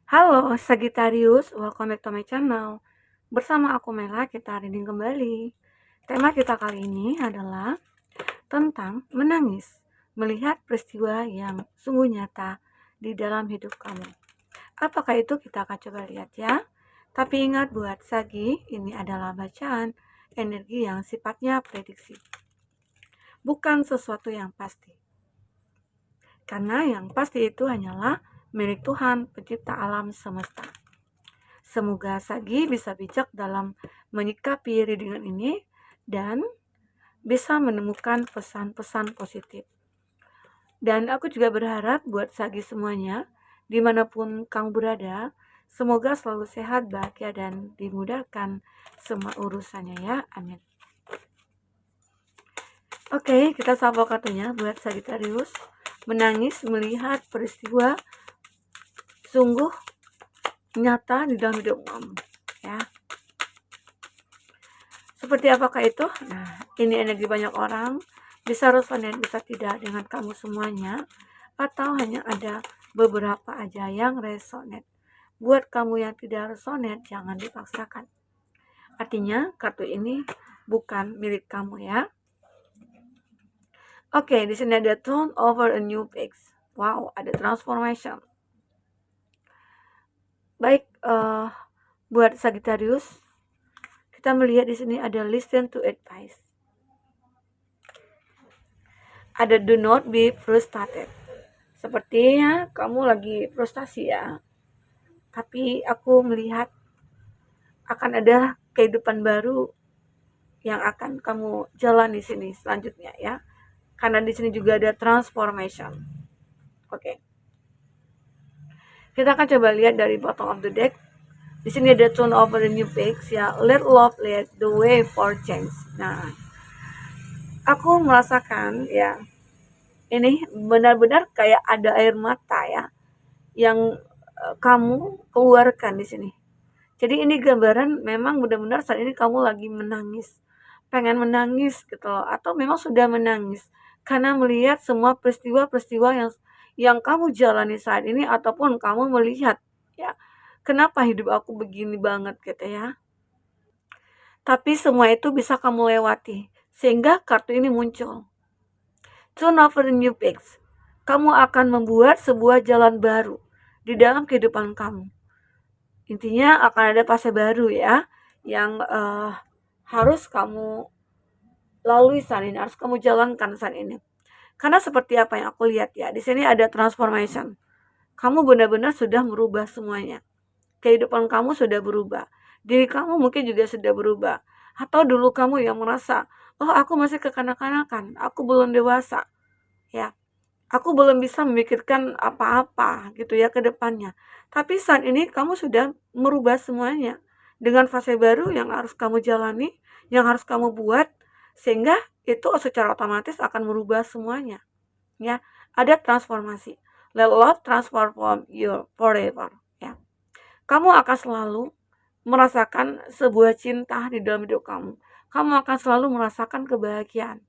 Halo Sagittarius, welcome back to my channel. Bersama aku Mela, kita reading kembali. Tema kita kali ini adalah tentang menangis, melihat peristiwa yang sungguh nyata di dalam hidup kamu. Apakah itu kita akan coba lihat ya. Tapi ingat buat Sagi, ini adalah bacaan energi yang sifatnya prediksi. Bukan sesuatu yang pasti. Karena yang pasti itu hanyalah milik Tuhan, pencipta alam semesta. Semoga Sagi bisa bijak dalam menyikapi readingan ini dan bisa menemukan pesan-pesan positif. Dan aku juga berharap buat Sagi semuanya, dimanapun kamu berada, semoga selalu sehat, bahagia, dan dimudahkan semua urusannya ya, amin. Oke, kita sapa kartunya buat Sagittarius. Menangis melihat peristiwa sungguh nyata di dalam hidup kamu ya. Seperti apakah itu? Nah, ini energi banyak orang, bisa resonate, bisa tidak dengan kamu semuanya, atau hanya ada beberapa aja yang resonate. Buat kamu yang tidak resonate, jangan dipaksakan. Artinya, kartu ini bukan milik kamu ya. Oke, di sini ada turn over a new page. Wow, ada transformation. Baik, buat Sagittarius, kita melihat di sini ada listen to advice. Ada do not be frustrated. Sepertinya kamu lagi frustasi ya. Tapi aku melihat akan ada kehidupan baru yang akan kamu jalani di sini selanjutnya ya. Karena di sini juga ada transformation. Oke. Kita akan coba lihat dari bottom of the deck. Di sini ada turn over the new page ya. Let love lead the way for change. Nah, aku merasakan ya, ini benar-benar kayak ada air mata ya yang kamu keluarkan di sini. Jadi ini gambaran memang benar-benar saat ini kamu lagi menangis, pengen menangis gitu loh, atau memang sudah menangis karena melihat semua peristiwa-peristiwa yang kamu jalani saat ini, ataupun kamu melihat ya, kenapa hidup aku begini banget gitu ya. Tapi semua itu bisa kamu lewati sehingga kartu ini muncul. Turn over the new page. Kamu akan membuat sebuah jalan baru di dalam kehidupan kamu. Intinya akan ada fase baru ya, yang harus kamu lalui saat ini, harus kamu jalankan saat ini. Karena seperti apa yang aku lihat ya, di sini ada transformation. Kamu benar-benar sudah merubah semuanya. Kehidupan kamu sudah berubah. Diri kamu mungkin juga sudah berubah. Atau dulu kamu yang merasa, oh aku masih kekanak-kanakan, aku belum dewasa. Ya, aku belum bisa memikirkan apa-apa gitu ya ke depannya. Tapi saat ini kamu sudah merubah semuanya dengan fase baru yang harus kamu jalani, yang harus kamu buat, sehingga itu secara otomatis akan merubah semuanya. Ya, ada transformasi. Let love transform you forever. Ya, kamu akan selalu merasakan sebuah cinta di dalam hidup kamu. Kamu akan selalu merasakan kebahagiaan.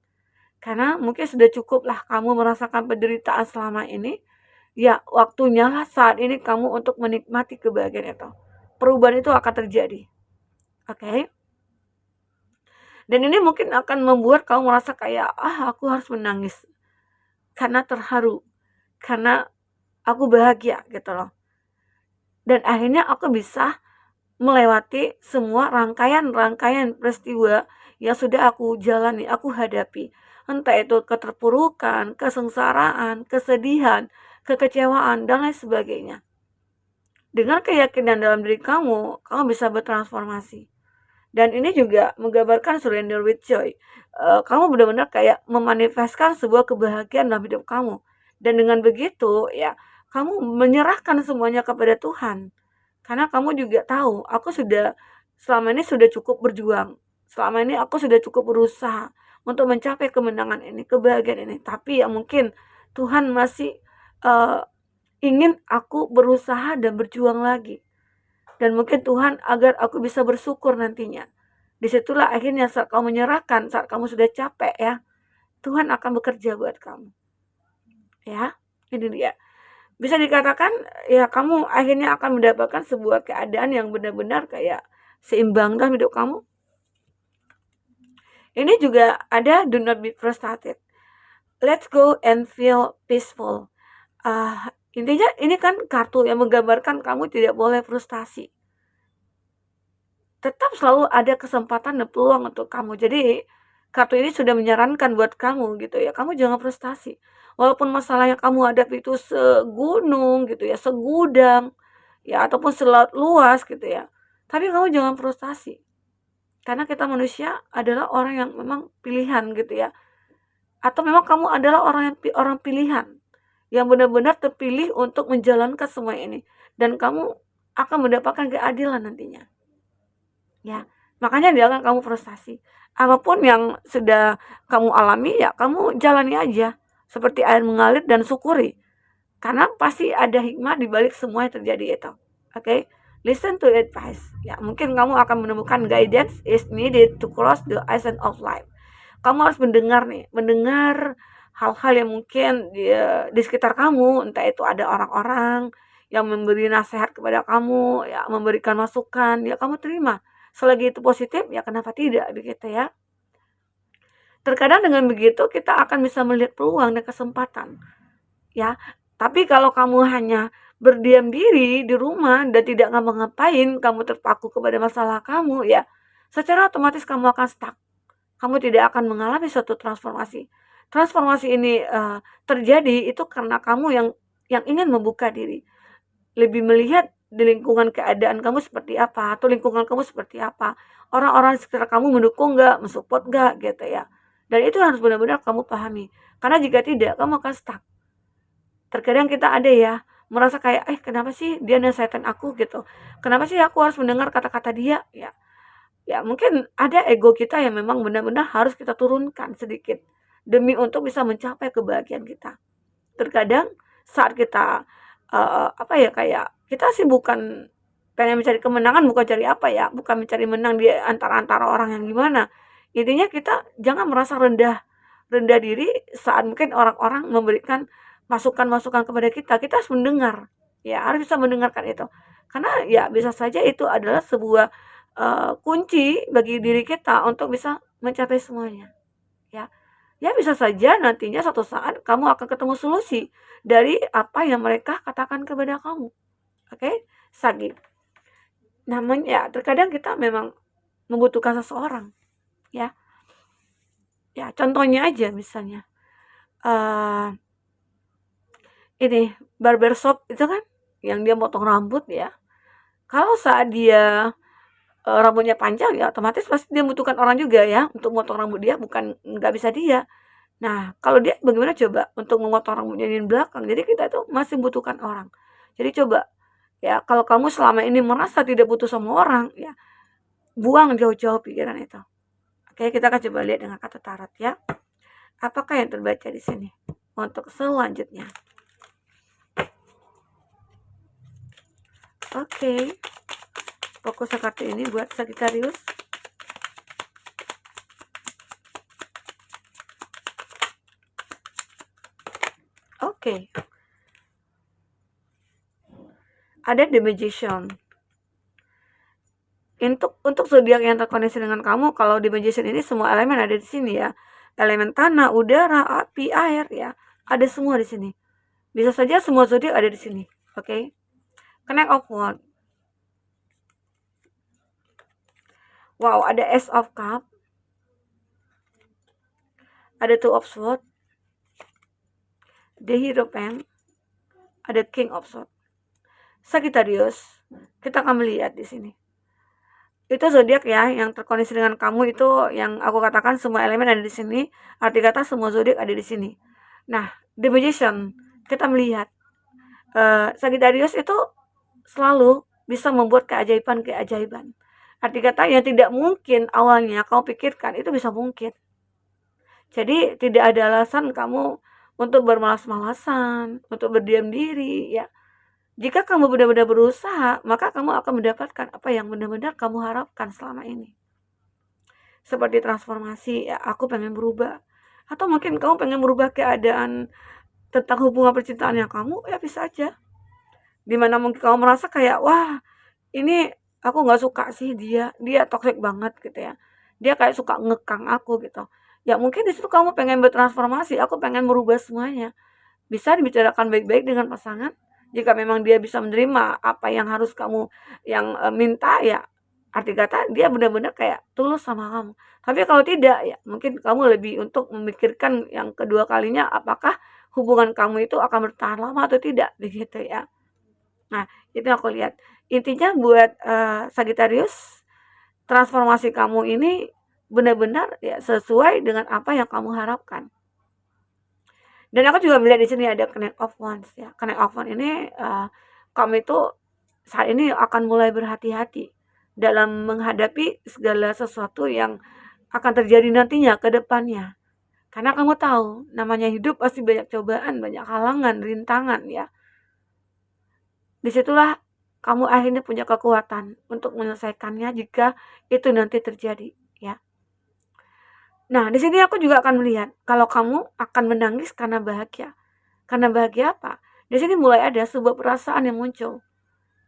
Karena mungkin sudah cukuplah kamu merasakan penderitaan selama ini. Ya, waktunya lah saat ini kamu untuk menikmati kebahagiaan itu. Perubahan itu akan terjadi. Oke. Dan ini mungkin akan membuat kamu merasa kayak, aku harus menangis. Karena terharu. Karena aku bahagia gitu loh. Dan akhirnya aku bisa melewati semua rangkaian-rangkaian peristiwa yang sudah aku jalani, aku hadapi. Entah itu keterpurukan, kesengsaraan, kesedihan, kekecewaan, dan lain sebagainya. Dengan keyakinan dalam diri kamu bisa bertransformasi. Dan ini juga menggambarkan surrender with joy. Kamu benar-benar kayak memanifestkan sebuah kebahagiaan dalam hidup kamu. Dan dengan begitu ya, kamu menyerahkan semuanya kepada Tuhan. Karena kamu juga tahu, aku sudah selama ini sudah cukup berjuang. Selama ini aku sudah cukup berusaha untuk mencapai kemenangan ini, kebahagiaan ini. Tapi ya mungkin Tuhan masih ingin aku berusaha dan berjuang lagi. Dan mungkin Tuhan agar aku bisa bersyukur nantinya. Disitulah akhirnya saat kamu menyerahkan, saat kamu sudah capek ya, Tuhan akan bekerja buat kamu. Ya, ini dia. Bisa dikatakan ya kamu akhirnya akan mendapatkan sebuah keadaan yang benar-benar kayak seimbang dalam hidup kamu. Ini juga ada do not be frustrated. Let's go and feel peaceful. Intinya ini kan kartu yang menggambarkan kamu tidak boleh frustasi. Tetap selalu ada kesempatan dan peluang untuk kamu. Jadi kartu ini sudah menyarankan buat kamu gitu ya, kamu jangan frustasi. Walaupun masalah yang kamu hadapi itu segunung gitu ya, segudang ya ataupun selaut luas gitu ya. Tapi kamu jangan frustasi. Karena kita manusia adalah orang yang memang pilihan gitu ya. Atau memang kamu adalah orang pilihan yang benar-benar terpilih untuk menjalankan semua ini dan kamu akan mendapatkan keadilan nantinya. Ya, makanya jangan kamu frustasi. Apapun yang sudah kamu alami ya kamu jalani aja seperti air mengalir dan syukuri. Karena pasti ada hikmah di balik semua yang terjadi itu. Oke? Okay? Listen to advice. Ya, mungkin kamu akan menemukan guidance is needed to cross the ocean of life. Kamu harus mendengar nih, mendengar hal-hal yang mungkin di sekitar kamu, entah itu ada orang-orang yang memberi nasihat kepada kamu, ya memberikan masukan, ya kamu terima. Selagi itu positif, ya kenapa tidak begitu ya? Terkadang dengan begitu kita akan bisa melihat peluang dan kesempatan. Ya, tapi kalau kamu hanya berdiam diri di rumah dan tidak ngapa-ngapain, kamu terpaku kepada masalah kamu, ya secara otomatis kamu akan stuck. Kamu tidak akan mengalami suatu transformasi. Transformasi ini terjadi itu karena kamu yang ingin membuka diri, lebih melihat di lingkungan keadaan kamu seperti apa, atau lingkungan kamu seperti apa, orang-orang sekitar kamu mendukung nggak, mensupport nggak, gitu ya. Dan itu harus benar-benar kamu pahami. Karena jika tidak, kamu akan stuck. Terkadang kita ada ya, merasa kayak, kenapa sih dia nasihatin aku gitu? Kenapa sih aku harus mendengar kata-kata dia? Ya mungkin ada ego kita yang memang benar-benar harus kita turunkan sedikit demi untuk bisa mencapai kebahagiaan kita. Terkadang saat kita kayak kita sih bukan pengen mencari kemenangan, bukan cari apa ya, bukan mencari menang di antara orang yang gimana. Intinya kita jangan merasa rendah rendah diri saat mungkin orang-orang memberikan masukan-masukan kepada kita. Kita harus mendengar, ya harus bisa mendengarkan itu. Karena ya bisa saja itu adalah sebuah kunci bagi diri kita untuk bisa mencapai semuanya, ya. Ya bisa saja nantinya suatu saat kamu akan ketemu solusi dari apa yang mereka katakan kepada kamu. Oke? Sagi. Namanya terkadang kita memang membutuhkan seseorang, ya. Ya, contohnya aja misalnya, ini barbershop itu kan yang dia potong rambut ya. Kalau saat dia rambutnya panjang ya otomatis pasti dia membutuhkan orang juga ya untuk memotong rambut dia, bukan nggak bisa dia. Nah, kalau dia bagaimana coba untuk memotong rambutnya di belakang. Jadi kita tuh masih membutuhkan orang. Jadi coba ya kalau kamu selama ini merasa tidak butuh sama orang ya, buang jauh-jauh pikiran itu. Oke, kita akan coba lihat dengan kata tarot ya. Apakah yang terbaca di sini untuk selanjutnya? Oke. Fokus kartu ini buat Sagittarius. Oke. Ada The Magician. Untuk zodiak yang terkoneksi dengan kamu, kalau The Magician ini semua elemen ada di sini ya. Elemen tanah, udara, api, air ya. Ada semua di sini. Bisa saja semua zodiak ada di sini. Oke. Connect of Wands. Wow, ada Ace of Cup. Ada Two of Swords. The Hierophant. Ada King of Swords. Sagittarius, kita akan melihat di sini. Itu zodiak ya yang terkoneksi dengan kamu, itu yang aku katakan semua elemen ada di sini. Arti kata semua zodiak ada di sini. Nah, The Magician, kita melihat Sagittarius itu selalu bisa membuat keajaiban-keajaiban. Arti kata yang tidak mungkin awalnya kamu pikirkan itu bisa mungkin. Jadi tidak ada alasan kamu untuk bermalas-malasan, untuk berdiam diri ya. Jika kamu benar-benar berusaha, maka kamu akan mendapatkan apa yang benar-benar kamu harapkan selama ini. Seperti transformasi, ya aku pengen berubah. Atau mungkin kamu pengen merubah keadaan tentang hubungan percintaannya kamu, ya bisa aja. Dimana mungkin kamu merasa kayak, wah ini aku nggak suka sih dia toxic banget gitu ya. Dia kayak suka ngekang aku gitu. Ya mungkin di situ kamu pengen bertransformasi, aku pengen merubah semuanya. Bisa dibicarakan baik-baik dengan pasangan. Jika memang dia bisa menerima apa yang harus kamu yang minta ya, arti kata dia benar-benar kayak tulus sama kamu. Tapi kalau tidak ya mungkin kamu lebih untuk memikirkan yang kedua kalinya apakah hubungan kamu itu akan bertahan lama atau tidak begitu ya. Nah, itu yang aku lihat. Intinya buat Sagittarius, transformasi kamu ini benar-benar ya sesuai dengan apa yang kamu harapkan. Dan aku juga melihat di sini ada Connect of Wands ya. Connect of Wands ini kamu itu saat ini akan mulai berhati-hati dalam menghadapi segala sesuatu yang akan terjadi nantinya ke depannya. Karena kamu tahu, namanya hidup pasti banyak cobaan, banyak halangan, rintangan ya. Disitulah kamu akhirnya punya kekuatan untuk menyelesaikannya jika itu nanti terjadi ya. Nah, di sini aku juga akan melihat kalau kamu akan menangis karena bahagia. Karena bahagia apa? Di sini mulai ada sebuah perasaan yang muncul.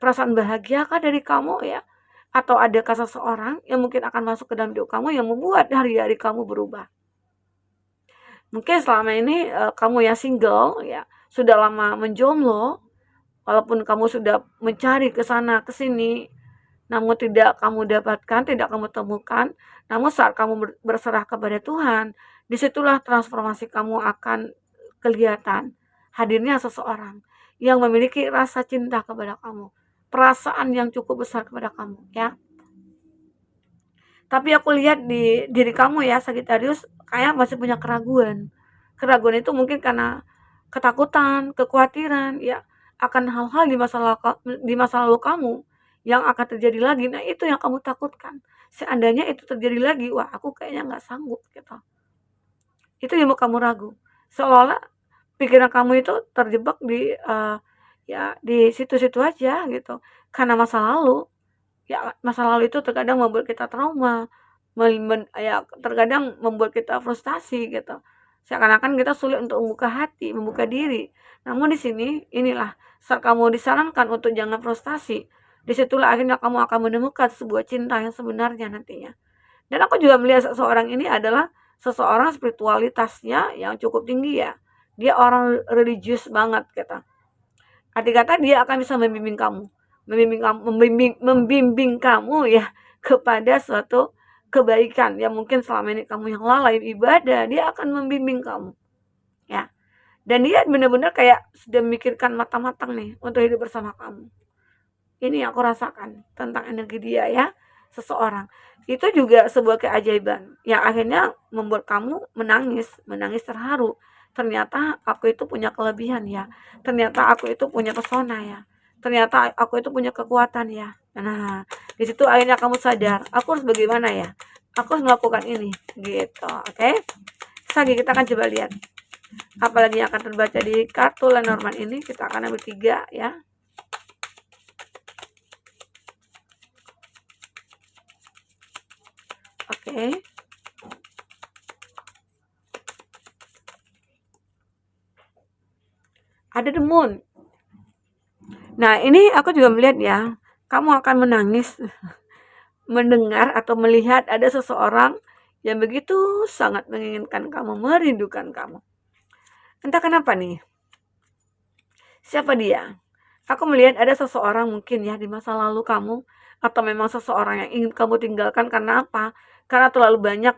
Perasaan bahagia kah dari kamu ya? Atau adakah seseorang yang mungkin akan masuk ke dalam hidup kamu yang membuat hari-hari kamu berubah? Mungkin selama ini kamu yang single ya, sudah lama menjomblo, walaupun kamu sudah mencari ke sana ke sini, namun tidak kamu dapatkan, tidak kamu temukan, namun saat kamu berserah kepada Tuhan, disitulah transformasi kamu akan kelihatan. Hadirnya seseorang yang memiliki rasa cinta kepada kamu, perasaan yang cukup besar kepada kamu, ya. Tapi aku lihat di diri kamu ya, Sagittarius, kayak masih punya keraguan. Keraguan itu mungkin karena ketakutan, kekhawatiran, ya, akan hal-hal di masa lalu kamu yang akan terjadi lagi. Nah, itu yang kamu takutkan. Seandainya itu terjadi lagi, wah aku kayaknya nggak sanggup gitu. Itu yang membuat kamu ragu. Seolah-olah pikiran kamu itu terjebak di ya di situ-situ aja gitu. Karena masa lalu, ya masa lalu itu terkadang membuat kita trauma, ya terkadang membuat kita frustasi gitu. Seakan-akan kita sulit untuk membuka hati, membuka diri. Namun di sini inilah saat kamu disarankan untuk jangan frustasi. Disitulah akhirnya kamu akan menemukan sebuah cinta yang sebenarnya nantinya. Dan aku juga melihat seseorang ini adalah seseorang spiritualitasnya yang cukup tinggi ya. Dia orang religius banget gitu. Arti kata dia akan bisa membimbing kamu ya kepada suatu kebaikan yang mungkin selama ini kamu yang lalai ibadah, dia akan membimbing kamu ya. Dan dia benar-benar kayak sudah memikirkan matang-matang nih untuk hidup bersama kamu. Ini yang aku rasakan tentang energi dia ya, seseorang. Itu juga sebuah keajaiban yang akhirnya membuat kamu menangis terharu. Ternyata aku itu punya kelebihan ya. Ternyata aku itu punya pesona ya. Ternyata aku itu punya kekuatan ya. Nah, di situ akhirnya kamu sadar, aku harus bagaimana ya? Aku harus melakukan ini gitu. Oke. Lagi kita akan coba lihat apalagi yang akan terbaca di kartu Lenormand ini. Kita akan ambil 3 ya. Oke. Ada the moon. Nah, ini aku juga melihat ya, kamu akan menangis mendengar atau melihat ada seseorang yang begitu sangat menginginkan kamu, merindukan kamu. Entah kenapa nih. Siapa dia? Aku melihat ada seseorang mungkin ya di masa lalu kamu, atau memang seseorang yang ingin kamu tinggalkan karena apa? Karena terlalu banyak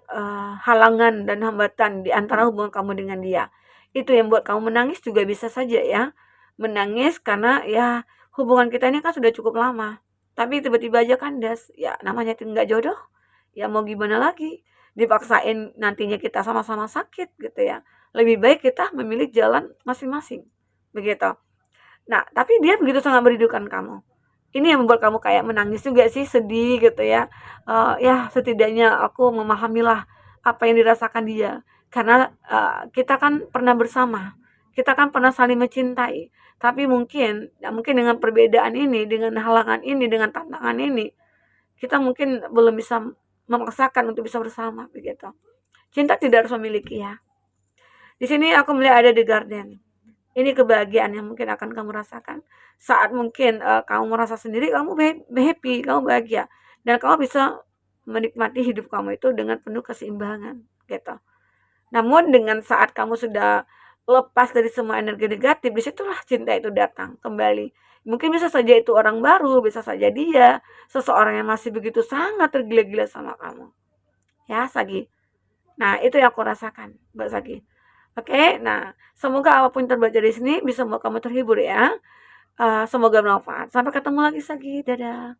halangan dan hambatan di antara hubungan kamu dengan dia. Itu yang buat kamu menangis juga bisa saja ya. Menangis karena ya hubungan kita ini kan sudah cukup lama. Tapi tiba-tiba aja kandas. Ya namanya nggak jodoh. Ya mau gimana lagi? Dipaksain nantinya kita sama-sama sakit gitu ya. Lebih baik kita memilih jalan masing-masing. Begitu. Nah, tapi dia begitu sangat merindukan kamu. Ini yang membuat kamu kayak menangis juga sih, sedih gitu ya. Ya setidaknya aku memahamilah apa yang dirasakan dia. Karena kita kan pernah bersama, kita kan pernah saling mencintai. Tapi mungkin, ya mungkin dengan perbedaan ini, dengan halangan ini, dengan tantangan ini, kita mungkin belum bisa memaksakan untuk bisa bersama begitu. Cinta tidak harus memiliki ya. Di sini aku melihat ada The Garden. Ini kebahagiaan yang mungkin akan kamu rasakan. Saat mungkin, kamu merasa sendiri, kamu happy, kamu bahagia, dan kamu bisa menikmati hidup kamu itu dengan penuh keseimbangan, gitu. Namun dengan saat kamu sudah lepas dari semua energi negatif, disitulah cinta itu datang kembali. Mungkin bisa saja itu orang baru, bisa saja dia seseorang yang masih begitu sangat tergila-gila sama kamu. Ya, Sagi. Nah, itu yang aku rasakan, Mbak Sagi. Oke, nah semoga apapun yang terbaca di sini bisa membuat kamu terhibur ya. Semoga bermanfaat. Sampai ketemu lagi Sagi. Dadah.